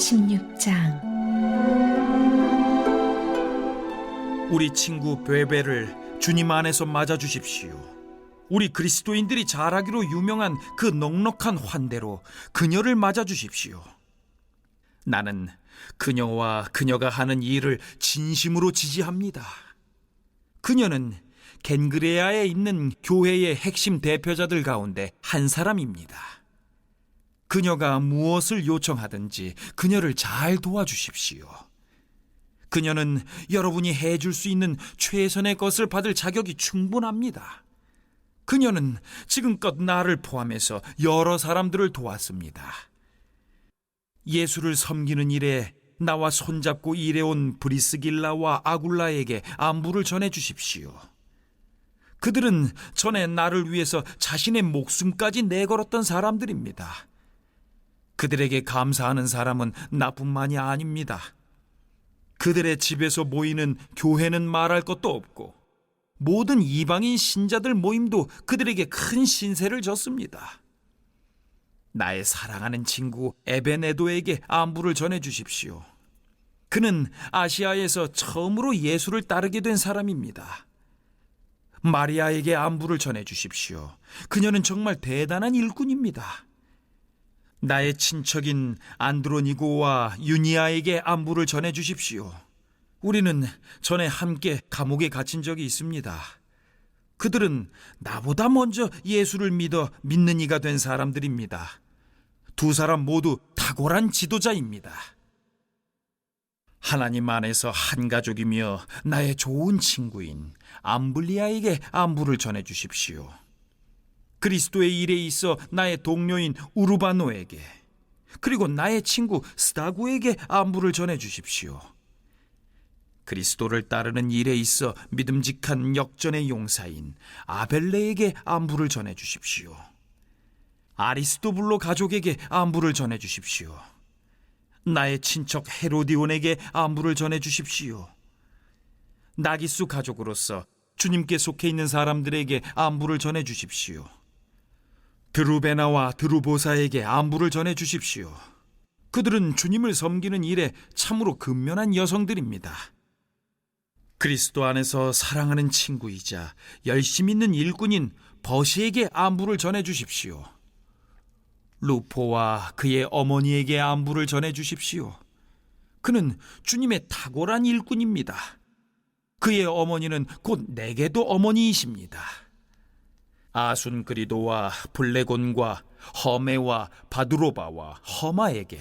16장. 우리 친구 베베를 주님 안에서 맞아주십시오. 우리 그리스도인들이 잘하기로 유명한 그 넉넉한 환대로 그녀를 맞아주십시오. 나는 그녀와 그녀가 하는 일을 진심으로 지지합니다. 그녀는 겐그레아에 있는 교회의 핵심 대표자들 가운데 한 사람입니다. 그녀가 무엇을 요청하든지 그녀를 잘 도와주십시오. 그녀는 여러분이 해줄 수 있는 최선의 것을 받을 자격이 충분합니다. 그녀는 지금껏 나를 포함해서 여러 사람들을 도왔습니다. 예수를 섬기는 일에 나와 손잡고 일해온 브리스길라와 아굴라에게 안부를 전해주십시오. 그들은 전에 나를 위해서 자신의 목숨까지 내걸었던 사람들입니다. 그들에게 감사하는 사람은 나뿐만이 아닙니다. 그들의 집에서 모이는 교회는 말할 것도 없고 모든 이방인 신자들 모임도 그들에게 큰 신세를 졌습니다. 나의 사랑하는 친구 에베네도에게 안부를 전해주십시오. 그는 아시아에서 처음으로 예수를 따르게 된 사람입니다. 마리아에게 안부를 전해주십시오. 그녀는 정말 대단한 일꾼입니다. 나의 친척인 안드로니고와 유니아에게 안부를 전해주십시오. 우리는 전에 함께 감옥에 갇힌 적이 있습니다. 그들은 나보다 먼저 예수를 믿는 이가 된 사람들입니다. 두 사람 모두 탁월한 지도자입니다. 하나님 안에서 한 가족이며 나의 좋은 친구인 암블리아에게 안부를 전해주십시오. 그리스도의 일에 있어 나의 동료인 우르바노에게, 그리고 나의 친구 스다구에게 안부를 전해주십시오. 그리스도를 따르는 일에 있어 믿음직한 역전의 용사인 아벨레에게 안부를 전해주십시오. 아리스토블로 가족에게 안부를 전해주십시오. 나의 친척 헤로디온에게 안부를 전해주십시오. 나기수 가족으로서 주님께 속해 있는 사람들에게 안부를 전해주십시오. 드루베나와 드루보사에게 안부를 전해주십시오. 그들은 주님을 섬기는 일에 참으로 근면한 여성들입니다. 그리스도 안에서 사랑하는 친구이자 열심 있는 일꾼인 버시에게 안부를 전해주십시오. 루포와 그의 어머니에게 안부를 전해주십시오. 그는 주님의 탁월한 일꾼입니다. 그의 어머니는 곧 내게도 어머니이십니다. 아순그리도와 블레곤과 허메와 바두로바와 허마에게,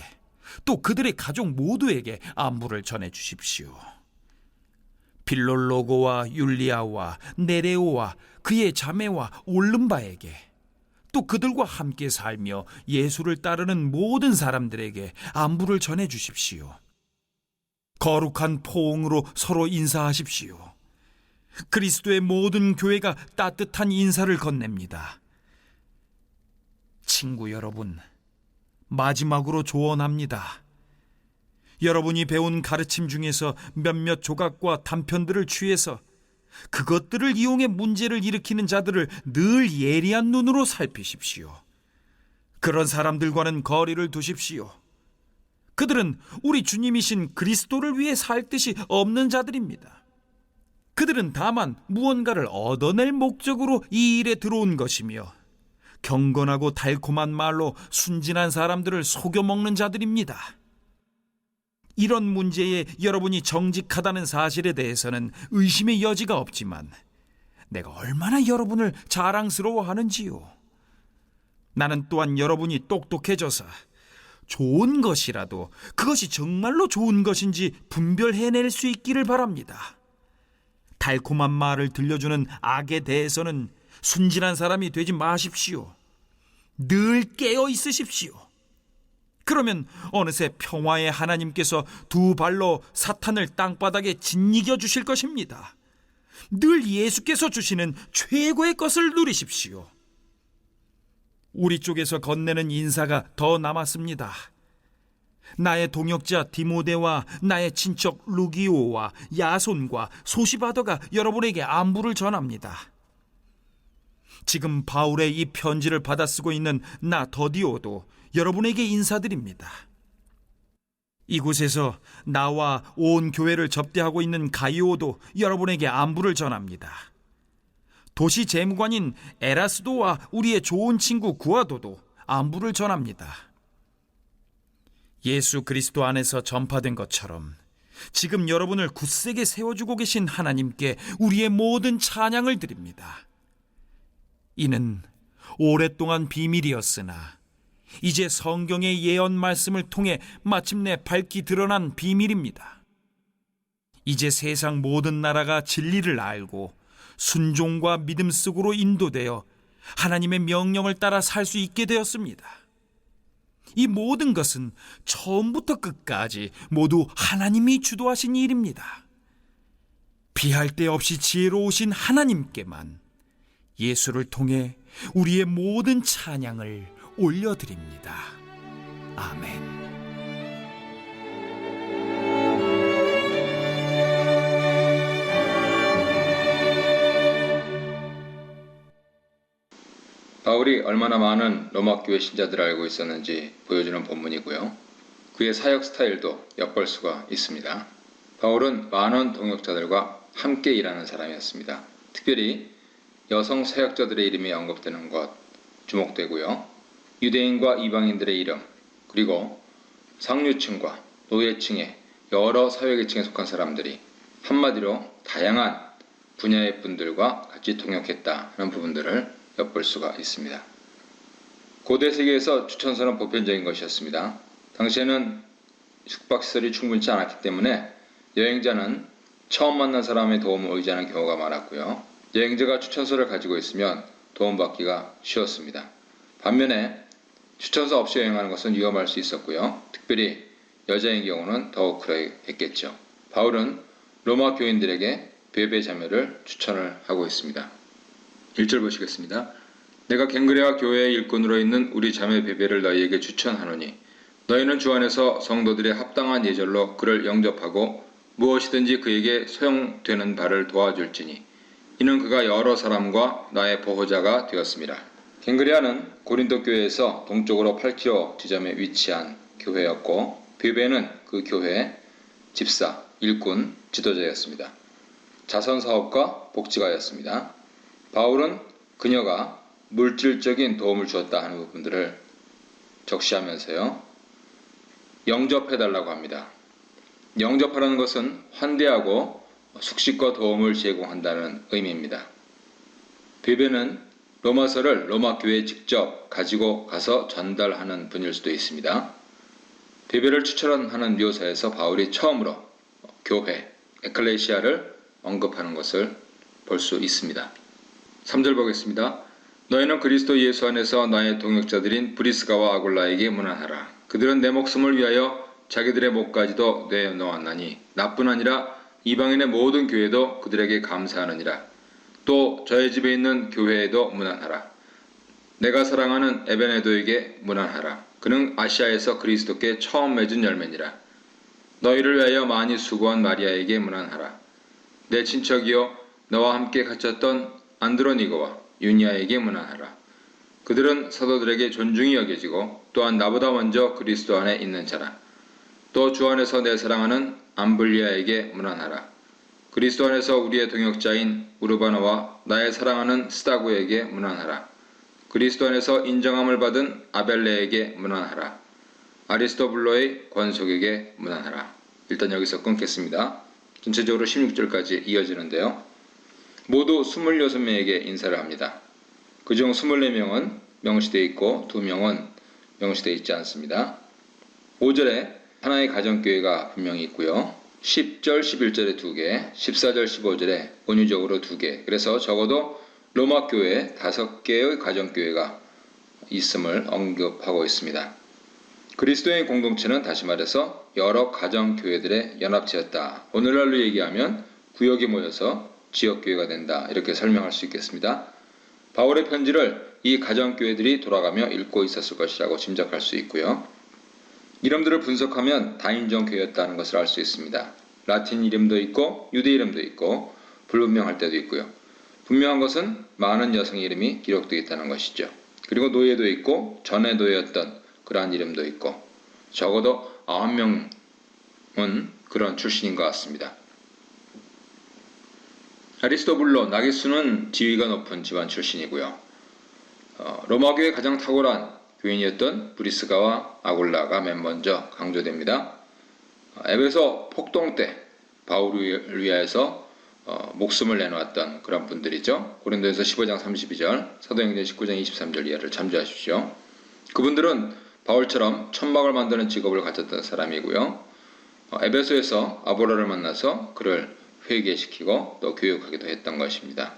또 그들의 가족 모두에게 안부를 전해주십시오. 빌롤로고와 율리아와 네레오와 그의 자매와 올름바에게, 또 그들과 함께 살며 예수를 따르는 모든 사람들에게 안부를 전해주십시오. 거룩한 포옹으로 서로 인사하십시오. 그리스도의 모든 교회가 따뜻한 인사를 건넵니다. 친구 여러분, 마지막으로 조언합니다. 여러분이 배운 가르침 중에서 몇몇 조각과 단편들을 취해서 그것들을 이용해 문제를 일으키는 자들을 늘 예리한 눈으로 살피십시오. 그런 사람들과는 거리를 두십시오. 그들은 우리 주님이신 그리스도를 위해 살 뜻이 없는 자들입니다. 그들은 다만 무언가를 얻어낼 목적으로 이 일에 들어온 것이며 경건하고 달콤한 말로 순진한 사람들을 속여먹는 자들입니다. 이런 문제에 여러분이 정직하다는 사실에 대해서는 의심의 여지가 없지만 내가 얼마나 여러분을 자랑스러워하는지요. 나는 또한 여러분이 똑똑해져서 좋은 것이라도 그것이 정말로 좋은 것인지 분별해낼 수 있기를 바랍니다. 달콤한 말을 들려주는 악에 대해서는 순진한 사람이 되지 마십시오. 늘 깨어 있으십시오. 그러면 어느새 평화의 하나님께서 두 발로 사탄을 땅바닥에 짓이겨 주실 것입니다. 늘 예수께서 주시는 최고의 것을 누리십시오. 우리 쪽에서 건네는 인사가 더 남았습니다. 나의 동역자 디모데와 나의 친척 루기오와 야손과 소시바더가 여러분에게 안부를 전합니다. 지금 바울의 이 편지를 받아 쓰고 있는 나 더디오도 여러분에게 인사드립니다. 이곳에서 나와 온 교회를 접대하고 있는 가이오도 여러분에게 안부를 전합니다. 도시 재무관인 에라스도와 우리의 좋은 친구 구아도도 안부를 전합니다. 예수 그리스도 안에서 전파된 것처럼 지금 여러분을 굳세게 세워주고 계신 하나님께 우리의 모든 찬양을 드립니다. 이는 오랫동안 비밀이었으나 이제 성경의 예언 말씀을 통해 마침내 밝히 드러난 비밀입니다. 이제 세상 모든 나라가 진리를 알고 순종과 믿음 속으로 인도되어 하나님의 명령을 따라 살 수 있게 되었습니다. 이 모든 것은 처음부터 끝까지 모두 하나님이 주도하신 일입니다. 비할 데 없이 지혜로우신 하나님께만 예수를 통해 우리의 모든 찬양을 올려드립니다. 아멘. 바울이 얼마나 많은 로마 교회 신자들을 알고 있었는지 보여주는 본문이고요. 그의 사역 스타일도 엿볼 수가 있습니다. 바울은 많은 동역자들과 함께 일하는 사람이었습니다. 특별히 여성 사역자들의 이름이 언급되는 것 주목되고요. 유대인과 이방인들의 이름, 그리고 상류층과 노예층의 여러 사회계층에 속한 사람들이 한마디로 다양한 분야의 분들과 같이 동역했다는 부분들을 엿볼 수가 있습니다. 고대 세계에서 추천서는 보편적인 것이었습니다. 당시에는 숙박시설이 충분치 않았기 때문에 여행자는 처음 만난 사람의 도움을 의지하는 경우가 많았고요. 여행자가 추천서를 가지고 있으면 도움받기가 쉬웠습니다. 반면에 추천서 없이 여행하는 것은 위험할 수 있었고요. 특별히 여자인 경우는 더욱 그러했겠죠. 바울은 로마 교인들에게 베베 자매를 추천을 하고 있습니다. 1절 보시겠습니다. 내가 갱그레아 교회의 일꾼으로 있는 우리 자매 베베를 너희에게 추천하노니 너희는 주 안에서 성도들의 합당한 예절로 그를 영접하고 무엇이든지 그에게 소용되는 바를 도와줄지니 이는 그가 여러 사람과 나의 보호자가 되었습니다. 갱그레아는 고린도 교회에서 동쪽으로 8km 지점에 위치한 교회였고 베베는 그 교회의 집사, 일꾼, 지도자였습니다. 자선사업가, 복지가였습니다. 바울은 그녀가 물질적인 도움을 주었다 하는 부분들을 적시하면서요. 영접해달라고 합니다. 영접하라는 것은 환대하고 숙식과 도움을 제공한다는 의미입니다. 베베는 로마서를 로마 교회에 직접 가지고 가서 전달하는 분일 수도 있습니다. 베베를 추천하는 묘사에서 바울이 처음으로 교회, 에클레시아를 언급하는 것을 볼 수 있습니다. 3절 보겠습니다. 너희는 그리스도 예수 안에서 나의 동역자들인 브리스가와 아굴라에게 문안하라. 그들은 내 목숨을 위하여 자기들의 목까지도 내놓았나니 나뿐 아니라 이방인의 모든 교회도 그들에게 감사하느니라. 또 저의 집에 있는 교회에도 문안하라. 내가 사랑하는 에베네도에게 문안하라. 그는 아시아에서 그리스도께 처음 맺은 열매니라. 너희를 위하여 많이 수고한 마리아에게 문안하라. 내 친척이요 너와 함께 갇혔던 안드로니고와 유니아에게 문안하라. 그들은 사도들에게 존중이 여겨지고 또한 나보다 먼저 그리스도 안에 있는 자라. 또 주 안에서 내 사랑하는 암블리아에게 문안하라. 그리스도 안에서 우리의 동역자인 우르바나와 나의 사랑하는 스다구에게 문안하라. 그리스도 안에서 인정함을 받은 아벨레에게 문안하라. 아리스토블로의 권속에게 문안하라. 일단 여기서 끊겠습니다. 전체적으로 16절까지 이어지는데요. 모두 26명에게 인사를 합니다. 그중 24명은 명시되어 있고 2명은 명시되어 있지 않습니다. 5절에 하나의 가정교회가 분명히 있고요. 10절, 11절에 2개, 14절, 15절에 은유적으로 2개. 그래서 적어도 로마 교회에 5개의 가정교회가 있음을 언급하고 있습니다. 그리스도의 공동체는 다시 말해서 여러 가정교회들의 연합체였다. 오늘날로 얘기하면 구역이 모여서 지역교회가 된다. 이렇게 설명할 수 있겠습니다. 바울의 편지를 이 가정교회들이 돌아가며 읽고 있었을 것이라고 짐작할 수 있고요. 이름들을 분석하면 다인종교회였다는 것을 알 수 있습니다. 라틴 이름도 있고 유대 이름도 있고 불분명할 때도 있고요. 분명한 것은 많은 여성의 이름이 기록되어 있다는 것이죠. 그리고 노예도 있고 전에 노예였던 그러한 이름도 있고 적어도 9명 그런 출신인 것 같습니다. 아리스토블로 나기수는 지위가 높은 집안 출신이고요. 로마교의 가장 탁월한 교인이었던 브리스가와 아굴라가 맨 먼저 강조됩니다. 에베소 폭동 때 바울을 위하여서 목숨을 내놓았던 그런 분들이죠. 고린도전서 15장 32절, 사도행전 19장 23절 이하를 참조하십시오. 그분들은 바울처럼 천막을 만드는 직업을 가졌던 사람이고요. 에베소에서 아볼로를 만나서 그를 회개시키고 또 교육하기도 했던 것입니다.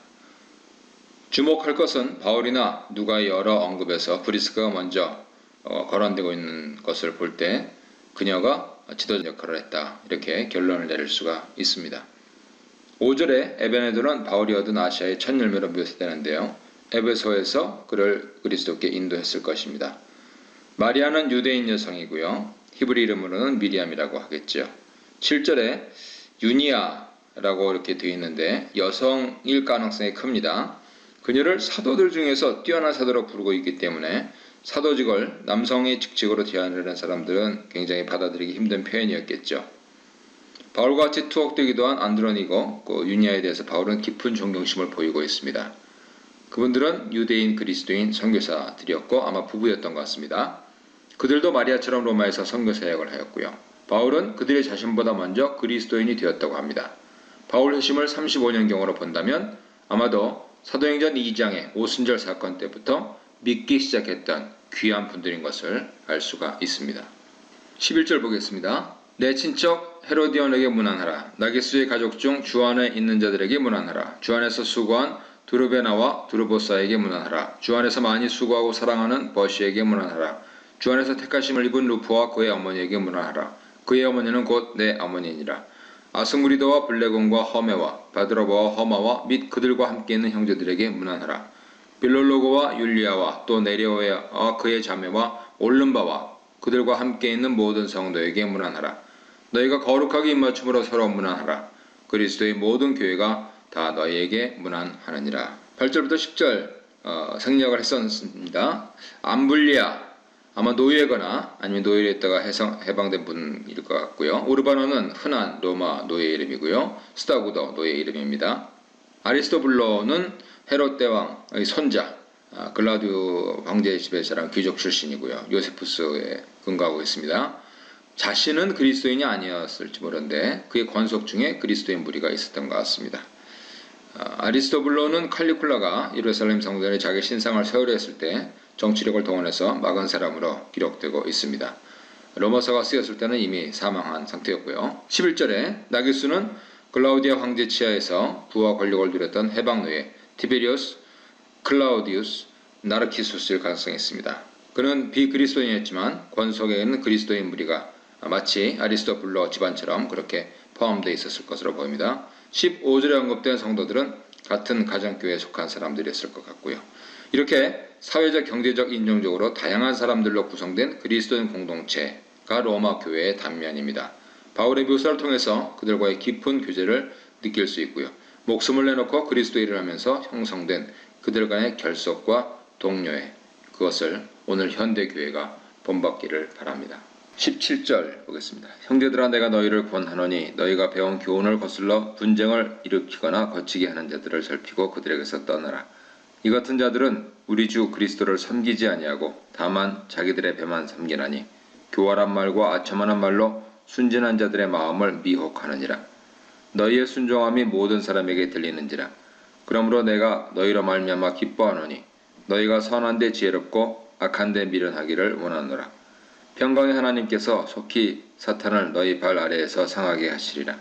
주목할 것은 바울이나 누가의 여러 언급에서 브리스가가 먼저 거론되고 있는 것을 볼 때 그녀가 지도자 역할을 했다, 이렇게 결론을 내릴 수가 있습니다. 5절에 에베네도는 바울이 얻은 아시아의 첫 열매로 묘사되는데요. 에베소에서 그를 그리스도께 인도했을 것입니다. 마리아는 유대인 여성이고요. 히브리 이름으로는 미리암이라고 하겠죠. 7절에 유니아라고 이렇게 되어 있는데 여성일 가능성이 큽니다. 그녀를 사도들 중에서 뛰어난 사도로 부르고 있기 때문에 사도직을 남성의 직책으로 제안하는 사람들은 굉장히 받아들이기 힘든 표현이었겠죠. 바울과 같이 투옥되기도 한 안드로니고 유니아에 대해서 바울은 깊은 존경심을 보이고 있습니다. 그분들은 유대인 그리스도인 선교사들이었고 아마 부부였던 것 같습니다. 그들도 마리아처럼 로마에서 선교 사역을 하였고요. 바울은 그들의 자신보다 먼저 그리스도인이 되었다고 합니다. 바울 회심을 35년경으로 본다면 아마도 사도행전 2장의 오순절 사건 때부터 믿기 시작했던 귀한 분들인 것을 알 수가 있습니다. 11절 보겠습니다. 내 친척 헤로디온에게 문안하라. 나기수의 가족 중 주 안에 있는 자들에게 문안하라. 주 안에서 수고한 두르베나와 두르보사에게 문안하라. 주 안에서 많이 수고하고 사랑하는 버시에게 문안하라. 주 안에서 택하심을 입은 루프와 그의 어머니에게 문안하라. 그의 어머니는 곧 내 어머니니라. 아스무리도와 블레곤과 허메와 바드로바와 허마와 및 그들과 함께 있는 형제들에게 문안하라. 빌롤로고와 율리아와 또 네레오와 그의 자매와 올름바와 그들과 함께 있는 모든 성도에게 문안하라. 너희가 거룩하게 입맞춤으로 서로 문안하라. 그리스도의 모든 교회가 다 너희에게 문안하느니라. 8절부터 10절 생략을 했었습니다. 암블리아, 아마 노예거나 아니면 노예를 했다가 해방된 분일 것 같고요. 우르바노는 흔한 로마 노예 이름이고요. 스타구도 노예 이름입니다. 아리스토블로는 헤롯 대왕의 손자, 글라디오 황제의 집에 자란 귀족 출신이고요. 요세푸스에 근거하고 있습니다. 자신은 그리스도인이 아니었을지 모르는데 그의 권속 중에 그리스도인 무리가 있었던 것 같습니다. 아리스토블로는 칼리쿨라가 예루살렘 성전에 자기 신상을 세우려 했을 때 정치력을 동원해서 막은 사람으로 기록되고 있습니다. 로마서가 쓰였을 때는 이미 사망한 상태였고요. 11절에 나기수는 클라우디아 황제 치하에서 부와 권력을 누렸던 해방노예 티베리우스 클라우디우스 나르키수스일 가능성이 있습니다. 그는 비그리스도인이었지만 권속에는 그리스도인 무리가 마치 아리스토블로 집안처럼 그렇게 포함되어 있었을 것으로 보입니다. 15절에 언급된 성도들은 같은 가정교회에 속한 사람들이었을 것 같고요. 이렇게 사회적, 경제적, 인종적으로 다양한 사람들로 구성된 그리스도인 공동체가 로마 교회의 단면입니다. 바울의 묘사를 통해서 그들과의 깊은 교제를 느낄 수 있고요. 목숨을 내놓고 그리스도 일을 하면서 형성된 그들 간의 결속과 동료애, 그것을 오늘 현대교회가 본받기를 바랍니다. 17절 보겠습니다. 형제들아 내가 너희를 권하노니 너희가 배운 교훈을 거슬러 분쟁을 일으키거나 거치게 하는 자들을 살피고 그들에게서 떠나라. 이 같은 자들은 우리 주 그리스도를 섬기지 아니하고 다만 자기들의 배만 섬기나니 교활한 말과 아첨하는 말로 순진한 자들의 마음을 미혹하느니라. 너희의 순종함이 모든 사람에게 들리는지라. 그러므로 내가 너희로 말미암아 기뻐하노니 너희가 선한 데 지혜롭고 악한 데 미련하기를 원하노라. 평강의 하나님께서 속히 사탄을 너희 발 아래에서 상하게 하시리라.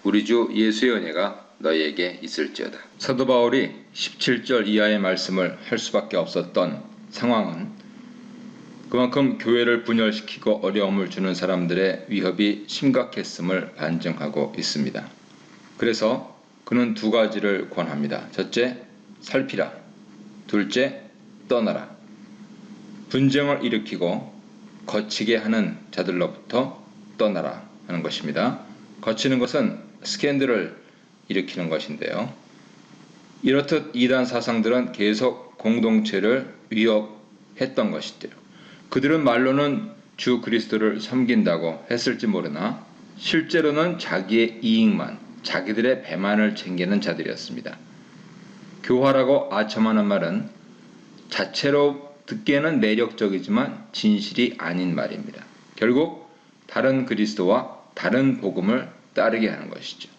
우리 주 예수의 은혜가 너희에게 있을지어다. 사도 바울이 17절 이하의 말씀을 할 수밖에 없었던 상황은 그만큼 교회를 분열시키고 어려움을 주는 사람들의 위협이 심각했음을 반증하고 있습니다. 그래서 그는 두 가지를 권합니다. 첫째, 살피라. 둘째, 떠나라. 분쟁을 일으키고 거치게 하는 자들로부터 떠나라 하는 것입니다. 거치는 것은 스캔들을 일으키는 것인데요. 이렇듯 이단 사상들은 계속 공동체를 위협했던 것이죠. 그들은 말로는 주 그리스도를 섬긴다고 했을지 모르나 실제로는 자기의 이익만, 자기들의 배만을 챙기는 자들이었습니다. 교화라고 아첨하는 말은 자체로 듣기에는 매력적이지만 진실이 아닌 말입니다. 결국 다른 그리스도와 다른 복음을 따르게 하는 것이죠.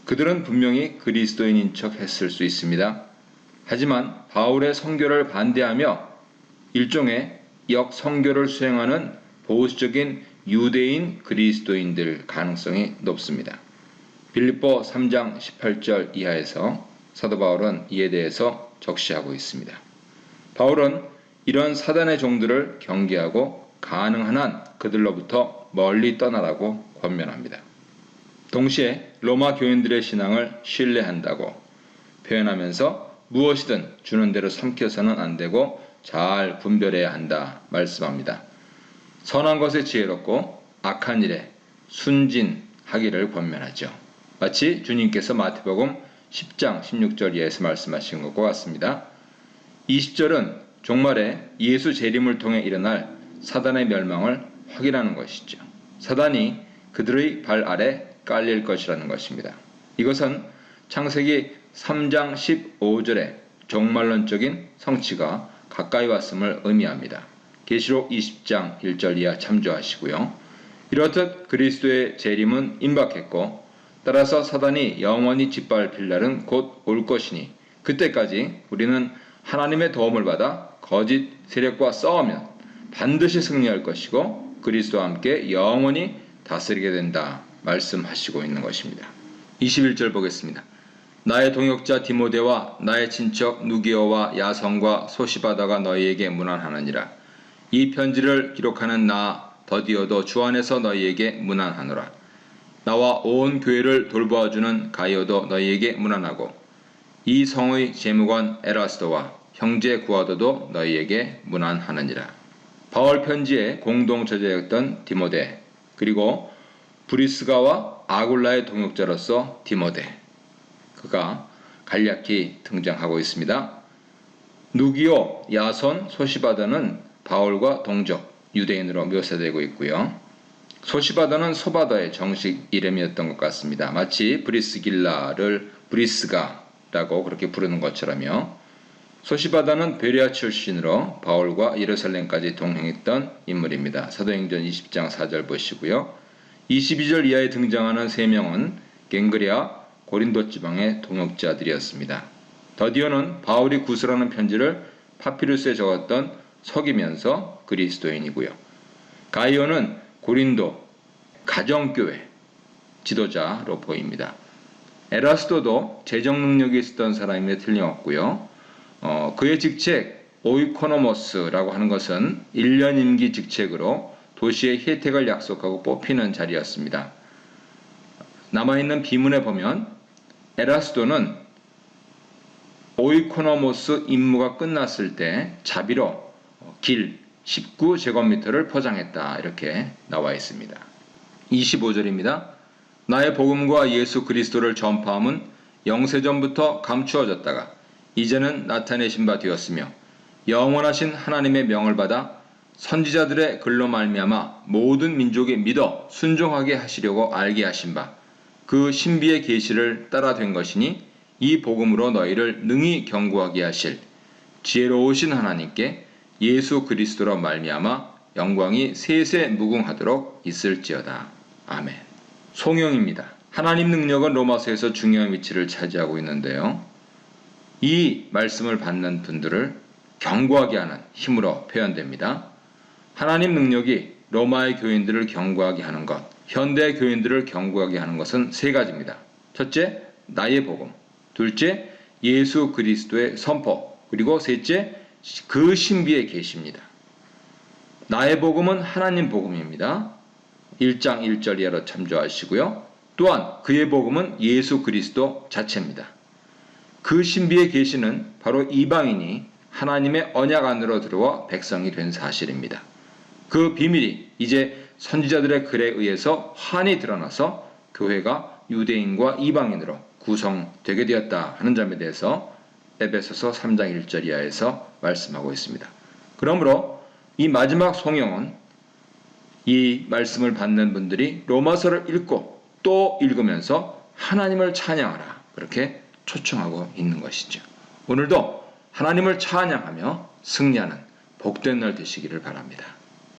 그들은 분명히 그리스도인인 척 했을 수 있습니다. 하지만 바울의 선교를 반대하며 일종의 역선교를 수행하는 보수적인 유대인 그리스도인들 가능성이 높습니다. 빌립보 3장 18절 이하에서 사도 바울은 이에 대해서 적시하고 있습니다. 바울은 이런 사단의 종들을 경계하고 가능한 한 그들로부터 멀리 떠나라고 권면합니다. 동시에 로마 교인들의 신앙을 신뢰한다고 표현하면서 무엇이든 주는 대로 삼켜서는 안 되고 잘 분별해야 한다 말씀합니다. 선한 것에 지혜롭고 악한 일에 순진하기를 권면하죠. 마치 주님께서 마태복음 10장 16절 이하에서 말씀하신 것과 같습니다. 20절은 종말에 예수 재림을 통해 일어날 사단의 멸망을 확인하는 것이죠. 사단이 그들의 발 아래 깔릴 것이라는 것입니다. 이것은 창세기 3장 15절의 종말론적인 성취가 가까이 왔음을 의미합니다. 계시록 20장 1절 이하 참조하시고요. 이렇듯 그리스도의 재림은 임박했고 따라서 사단이 영원히 짓밟힐 날은 곧 올 것이니 그때까지 우리는 하나님의 도움을 받아 거짓 세력과 싸우면 반드시 승리할 것이고 그리스도와 함께 영원히 다스리게 된다 말씀하시고 있는 것입니다. 21절 보겠습니다. 나의 동역자 디모데와 나의 친척 누기오와 야선과 소시바다가 너희에게 문안하느니라. 이 편지를 기록하는 나 더디오도 주 안에서 너희에게 문안하노라. 나와 온 교회를 돌보아주는 가이오도 너희에게 문안하고 이 성의 재무관 에라스도와 형제 구아도도 너희에게 문안하느니라. 바울 편지의 공동 저자였던 디모데 그리고 브리스가와 아굴라의 동역자로서 디모데 그가 간략히 등장하고 있습니다. 누기오, 야손, 소시바다는 바울과 동족 유대인으로 묘사되고 있고요. 소시바다는 소바다의 정식 이름이었던 것 같습니다. 마치 브리스길라를 브리스가라고 그렇게 부르는 것처럼요. 소시바다는 베레아 출신으로 바울과 예루살렘까지 동행했던 인물입니다. 사도행전 20장 4절 보시고요. 22절 이하에 등장하는 세 명은 갱그레아 고린도 지방의 동역자들이었습니다. 더디오는 바울이 구술하는 편지를 파피루스에 적었던 서기면서 그리스도인이고요. 가이오는 고린도 가정교회 지도자로 보입니다. 에라스도도 재정 능력이 있었던 사람임에 틀림없고요. 그의 직책 오이코노모스라고 하는 것은 1년 임기 직책으로 도시의 혜택을 약속하고 뽑히는 자리였습니다. 남아있는 비문에 보면 에라스도는 오이코노모스 임무가 끝났을 때 자비로 길 19제곱미터를 포장했다 이렇게 나와 있습니다. 25절입니다. 나의 복음과 예수 그리스도를 전파함은 영세전부터 감추어졌다가 이제는 나타내신 바 되었으며 영원하신 하나님의 명을 받아 선지자들의 글로 말미암아 모든 민족이 믿어 순종하게 하시려고 알게 하신 바 그 신비의 계시를 따라 된 것이니 이 복음으로 너희를 능히 경고하게 하실 지혜로우신 하나님께 예수 그리스도로 말미암아 영광이 세세 무궁하도록 있을지어다. 아멘. 송영입니다. 하나님 능력은 로마서에서 중요한 위치를 차지하고 있는데요. 이 말씀을 받는 분들을 경고하게 하는 힘으로 표현됩니다. 하나님 능력이 로마의 교인들을 경고하게 하는 것, 현대 교인들을 경고하게 하는 것은 세 가지입니다. 첫째, 나의 복음. 둘째, 예수 그리스도의 선포. 그리고 셋째, 그 신비의 계시입니다. 나의 복음은 하나님 복음입니다. 1장 1절 이하로 참조하시고요. 또한 그의 복음은 예수 그리스도 자체입니다. 그 신비의 계시는 바로 이방인이 하나님의 언약 안으로 들어와 백성이 된 사실입니다. 그 비밀이 이제 선지자들의 글에 의해서 환히 드러나서 교회가 유대인과 이방인으로 구성되게 되었다 하는 점에 대해서 에베소서 3장 1절 이하에서 말씀하고 있습니다. 그러므로 이 마지막 송영은 이 말씀을 받는 분들이 로마서를 읽고 또 읽으면서 하나님을 찬양하라, 그렇게 초청하고 있는 것이죠. 오늘도 하나님을 찬양하며 승리하는 복된 날 되시기를 바랍니다.